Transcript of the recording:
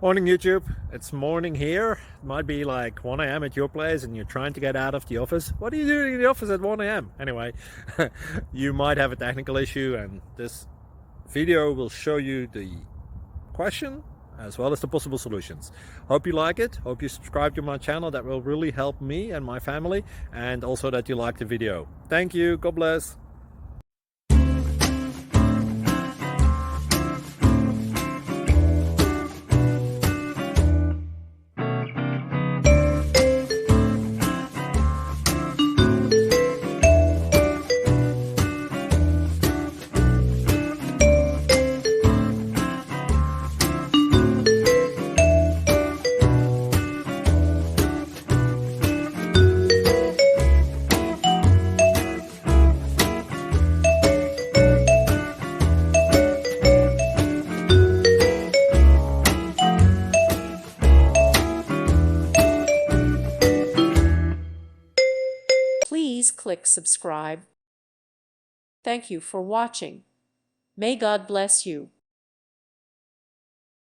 Morning YouTube, it's morning here. It might be like 1 a.m. at your place and you're trying to get out of the office. What are you doing in the office at 1 a.m.? Anyway, you might have a technical issue and this video will show you the question as well as the possible solutions. Hope you like it, hope you subscribe to my channel. That will really help me and my family, and also that you like the video. Thank you, God bless. Please click subscribe. Thank you for watching. May God bless you.